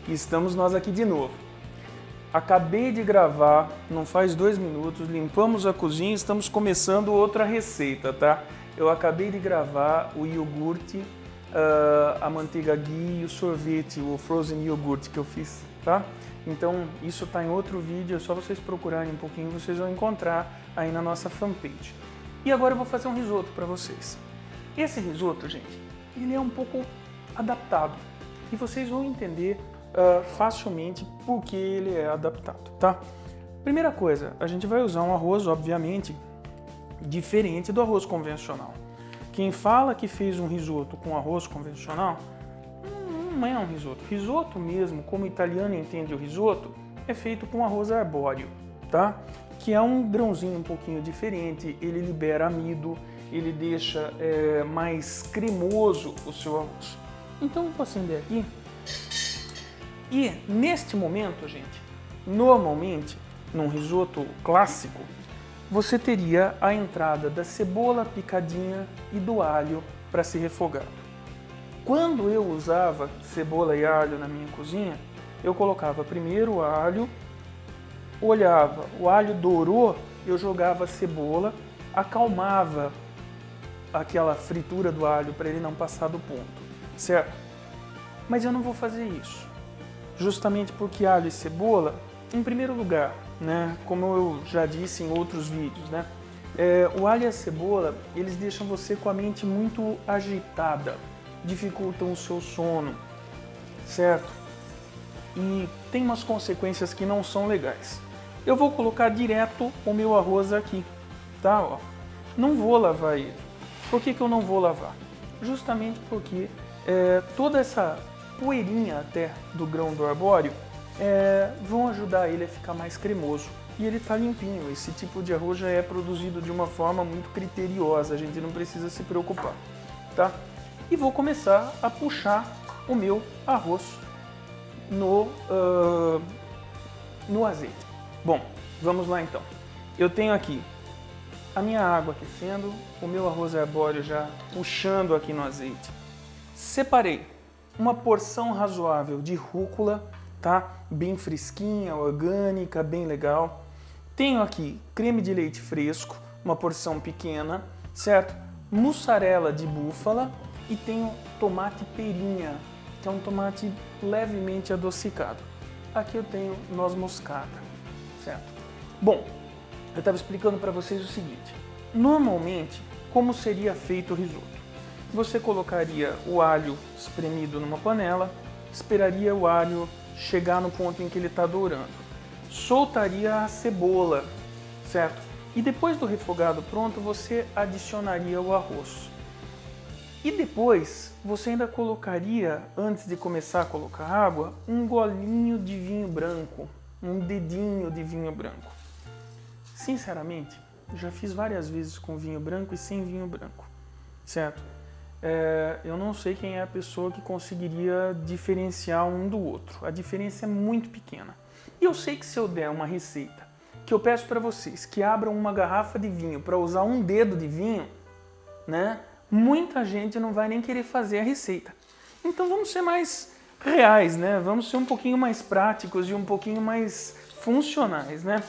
E estamos nós aqui de novo. Acabei de gravar, não faz 2 minutos, limpamos a cozinha e estamos começando outra receita, tá? Eu acabei de gravar o iogurte, a manteiga ghee e o sorvete, o frozen yogurt que eu fiz, tá? Então isso tá em outro vídeo, é só vocês procurarem um pouquinho, vocês vão encontrar aí na nossa fanpage. E agora eu vou fazer um risoto para vocês. Esse risoto, gente, ele é um pouco adaptado e vocês vão entender facilmente por que ele é adaptado, tá? Primeira coisa, a gente vai usar um arroz, obviamente, diferente do arroz convencional. Quem fala que fez um risoto com arroz convencional, não é um risoto. Risoto mesmo, como o italiano entende o risoto, é feito com arroz arbóreo, tá? Que é um grãozinho um pouquinho diferente, ele libera amido, ele deixa mais cremoso o seu arroz. Então eu vou acender aqui. E neste momento, gente, normalmente, num risoto clássico, você teria a entrada da cebola picadinha e do alho para ser refogado. Quando eu usava cebola e alho na minha cozinha, eu colocava primeiro o alho, olhava, o alho dourou, eu jogava a cebola, acalmava aquela fritura do alho para ele não passar do ponto, certo? Mas eu não vou fazer isso. Justamente porque alho e cebola, em primeiro lugar, né, como eu já disse em outros vídeos, né, o alho e a cebola, eles deixam você com a mente muito agitada, dificultam o seu sono, certo? E tem umas consequências que não são legais. Eu vou colocar direto o meu arroz aqui, tá? Ó, não vou lavar ele. Por que eu não vou lavar? Justamente porque toda essa poeirinha até do grão do arbóreo vão ajudar ele a ficar mais cremoso. E ele está limpinho, esse tipo de arroz já é produzido de uma forma muito criteriosa, a gente não precisa se preocupar, tá? E vou começar a puxar o meu arroz no azeite. Bom, vamos lá então. Eu tenho aqui a minha água aquecendo, o meu arroz arbóreo já puxando aqui no azeite. Separei uma porção razoável de rúcula, tá? Bem fresquinha, orgânica, bem legal. Tenho aqui creme de leite fresco, uma porção pequena, certo? Mussarela de búfala e tenho tomate perinha, que é um tomate levemente adocicado. Aqui eu tenho noz moscada, certo? Bom, eu estava explicando para vocês o seguinte. Normalmente, como seria feito o risoto? Você colocaria o alho espremido numa panela, esperaria o alho chegar no ponto em que ele está dourando, soltaria a cebola, certo? E depois do refogado pronto, você adicionaria o arroz. E depois, você ainda colocaria, antes de começar a colocar água, um golinho de vinho branco, um dedinho de vinho branco. Sinceramente, já fiz várias vezes com vinho branco e sem vinho branco, certo? Eu não sei quem é a pessoa que conseguiria diferenciar um do outro. A diferença é muito pequena. E eu sei que se eu der uma receita que eu peço para vocês que abram uma garrafa de vinho para usar um dedo de vinho, né? Muita gente não vai nem querer fazer a receita. Então vamos ser mais reais, né? Vamos ser um pouquinho mais práticos e um pouquinho mais funcionais, né?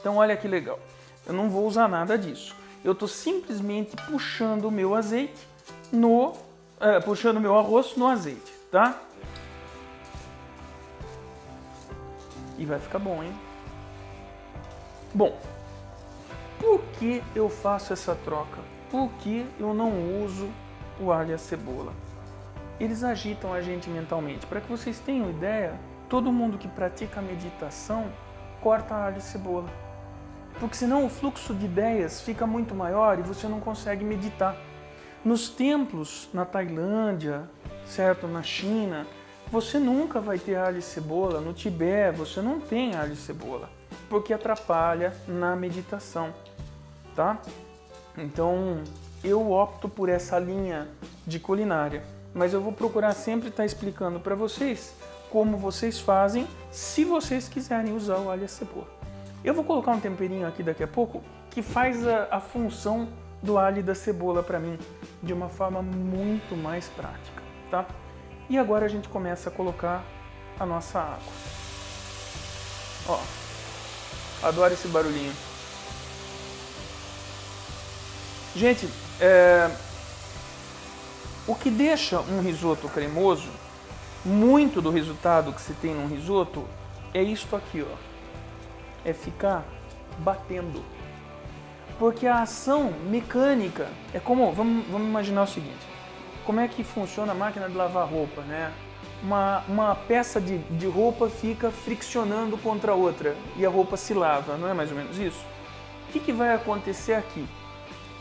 Então olha que legal. Eu não vou usar nada disso. Eu estou simplesmente puxando o meu azeite puxando o meu arroz no azeite, tá? E vai ficar bom, hein? Bom, por que eu faço essa troca? Por que eu não uso o alho e a cebola? Eles agitam a gente mentalmente. Para que vocês tenham ideia, todo mundo que pratica meditação corta alho e cebola. Porque senão o fluxo de ideias fica muito maior e você não consegue meditar. Nos templos, na Tailândia, certo? Na China, você nunca vai ter alho e cebola. No Tibete, você não tem alho e cebola, porque atrapalha na meditação, tá? Então, eu opto por essa linha de culinária, mas eu vou procurar sempre estar explicando para vocês como vocês fazem, se vocês quiserem usar o alho e a cebola. Eu vou colocar um temperinho aqui daqui a pouco que faz a função do alho e da cebola para mim de uma forma muito mais prática, tá? E agora a gente começa a colocar a nossa água. Ó, adoro esse barulhinho. Gente, o que deixa um risoto cremoso, muito do resultado que se tem num risoto, é isto aqui, ó. É ficar batendo. Porque a ação mecânica é como, vamos imaginar o seguinte, como é que funciona a máquina de lavar roupa, né? Uma peça de roupa fica friccionando contra a outra e a roupa se lava, não é mais ou menos isso? O que vai acontecer aqui?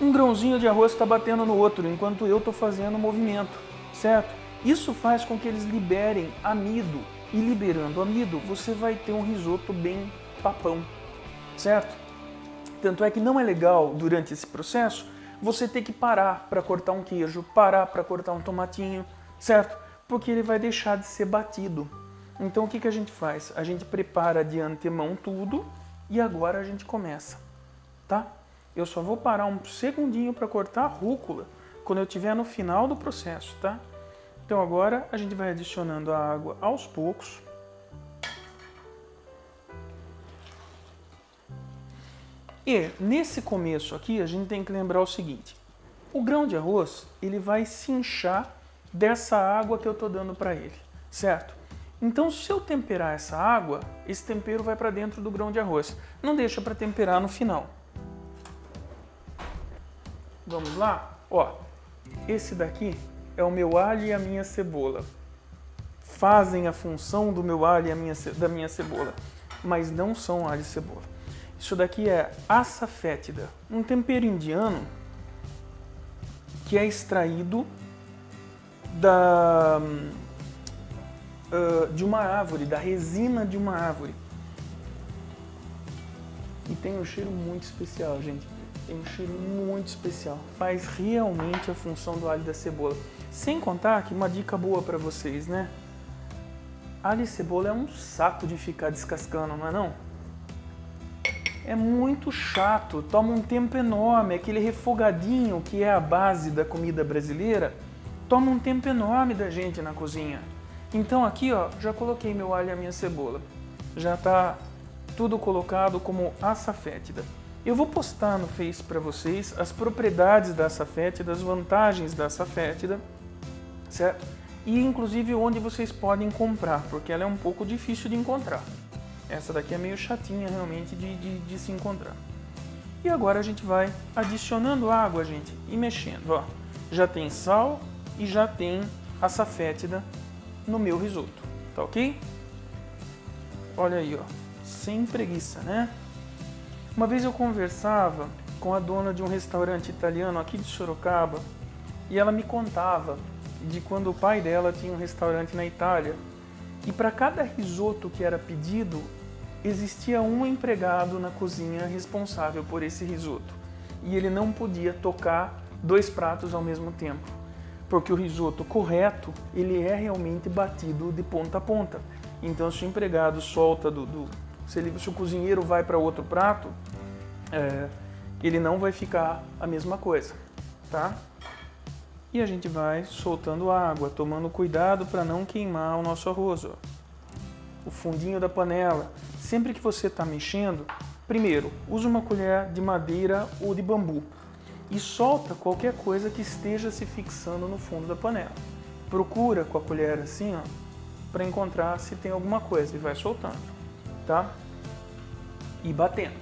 Um grãozinho de arroz está batendo no outro enquanto eu estou fazendo o movimento, certo? Isso faz com que eles liberem amido, e liberando amido você vai ter um risoto bem papão, certo? Tanto é que não é legal durante esse processo você ter que parar para cortar um queijo, parar para cortar um tomatinho, certo? Porque ele vai deixar de ser batido. Então o que a gente faz? A gente prepara de antemão tudo e agora a gente começa, tá? Eu só vou parar um segundinho para cortar a rúcula quando eu estiver no final do processo, tá? Então agora a gente vai adicionando a água aos poucos. E nesse começo aqui a gente tem que lembrar o seguinte, o grão de arroz ele vai se inchar dessa água que eu estou dando para ele, certo? Então se eu temperar essa água, esse tempero vai para dentro do grão de arroz, não deixa para temperar no final. Vamos lá? Ó, esse daqui é o meu alho e a minha cebola. Fazem a função do meu alho e da minha cebola, mas não são alho e cebola. Isso daqui é açafétida, um tempero indiano que é extraído de uma árvore, da resina de uma árvore. E tem um cheiro muito especial, gente. Tem um cheiro muito especial. Faz realmente a função do alho e da cebola. Sem contar que uma dica boa para vocês, né? Alho e cebola é um saco de ficar descascando, não é não? É muito chato, toma um tempo enorme. Aquele refogadinho que é a base da comida brasileira, toma um tempo enorme da gente na cozinha. Então aqui, ó, já coloquei meu alho e a minha cebola. Já tá tudo colocado como açafétida. Eu vou postar no Face para vocês as propriedades da açafétida, as vantagens da açafétida, certo? E inclusive onde vocês podem comprar, porque ela é um pouco difícil de encontrar. Essa daqui é meio chatinha realmente de se encontrar. E agora a gente vai adicionando água, gente, e mexendo. Ó, já tem sal e já tem açafétida no meu risoto, tá ok? Olha aí, ó, sem preguiça, né? Uma vez eu conversava com a dona de um restaurante italiano aqui de Sorocaba e ela me contava de quando o pai dela tinha um restaurante na Itália e para cada risoto que era pedido existia um empregado na cozinha responsável por esse risoto e ele não podia tocar 2 pratos ao mesmo tempo, porque o risoto correto ele é realmente batido de ponta a ponta. Então se o empregado solta se o cozinheiro vai para outro prato, ele não vai ficar a mesma coisa, tá? E a gente vai soltando água, tomando cuidado para não queimar o nosso arroz, ó. O fundinho da panela. Sempre que você está mexendo, primeiro, use uma colher de madeira ou de bambu e solta qualquer coisa que esteja se fixando no fundo da panela. Procura com a colher assim, ó, para encontrar se tem alguma coisa e vai soltando, tá? E batendo.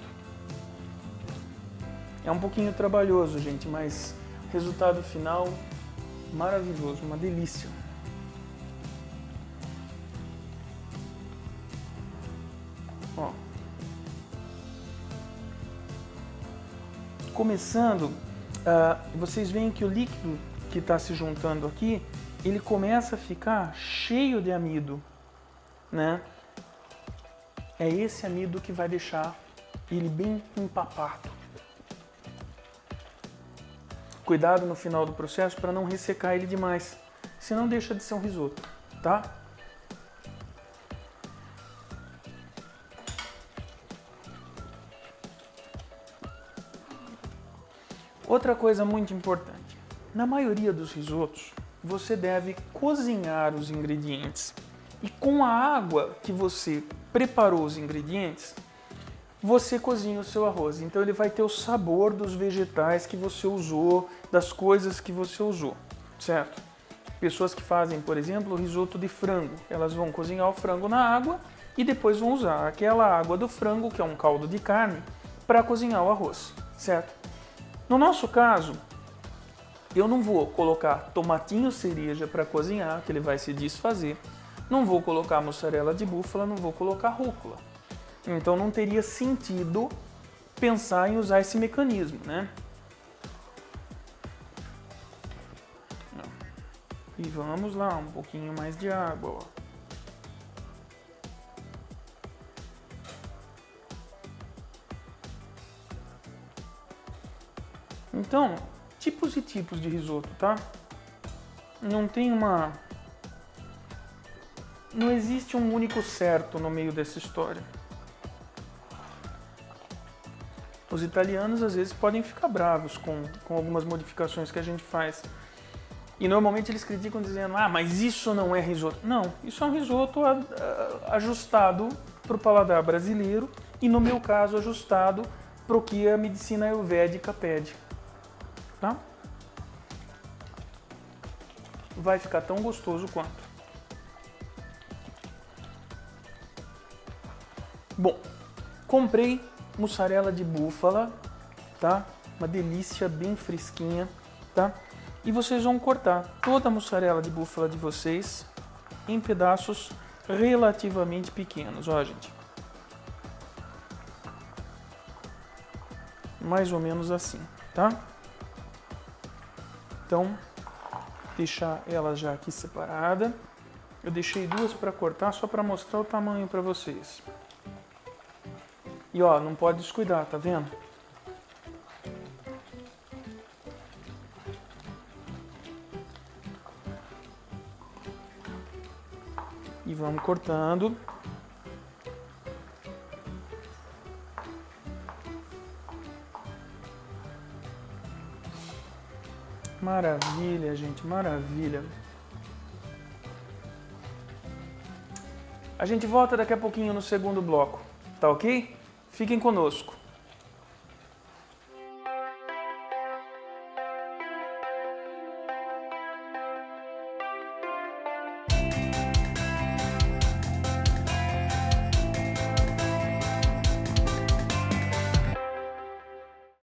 É um pouquinho trabalhoso, gente, mas resultado final maravilhoso, uma delícia. Ó. Começando, vocês veem que o líquido que está se juntando aqui, ele começa a ficar cheio de amido, né? É esse amido que vai deixar ele bem empapado. Cuidado no final do processo para não ressecar ele demais, senão deixa de ser um risoto, tá? Outra coisa muito importante, na maioria dos risotos, você deve cozinhar os ingredientes. E com a água que você preparou os ingredientes, você cozinha o seu arroz. Então ele vai ter o sabor dos vegetais que você usou, das coisas que você usou, certo? Pessoas que fazem, por exemplo, risoto de frango, elas vão cozinhar o frango na água e depois vão usar aquela água do frango, que é um caldo de carne, para cozinhar o arroz, certo? No nosso caso, eu não vou colocar tomatinho cereja para cozinhar, que ele vai se desfazer. Não vou colocar mussarela de búfala, não vou colocar rúcula. Então não teria sentido pensar em usar esse mecanismo, né? E vamos lá, um pouquinho mais de água, ó. Então, tipos e tipos de risoto, tá? Não tem uma... Não existe um único certo no meio dessa história. Os italianos às vezes podem ficar bravos com algumas modificações que a gente faz. E normalmente eles criticam dizendo, ah, mas isso não é risoto. Não, isso é um risoto ajustado para o paladar brasileiro e, no meu caso, ajustado para o que a medicina ayurvédica pede. Tá? Vai ficar tão gostoso quanto. Bom, comprei mussarela de búfala, tá? Uma delícia, bem fresquinha, tá? E vocês vão cortar toda a mussarela de búfala de vocês em pedaços relativamente pequenos, ó, gente. Mais ou menos assim, tá? Então, deixar ela já aqui separada. Eu deixei duas para cortar só para mostrar o tamanho para vocês. E ó, não pode descuidar, tá vendo? E vamos cortando. Maravilha, gente, maravilha. A gente volta daqui a pouquinho no segundo bloco, tá ok? Fiquem conosco.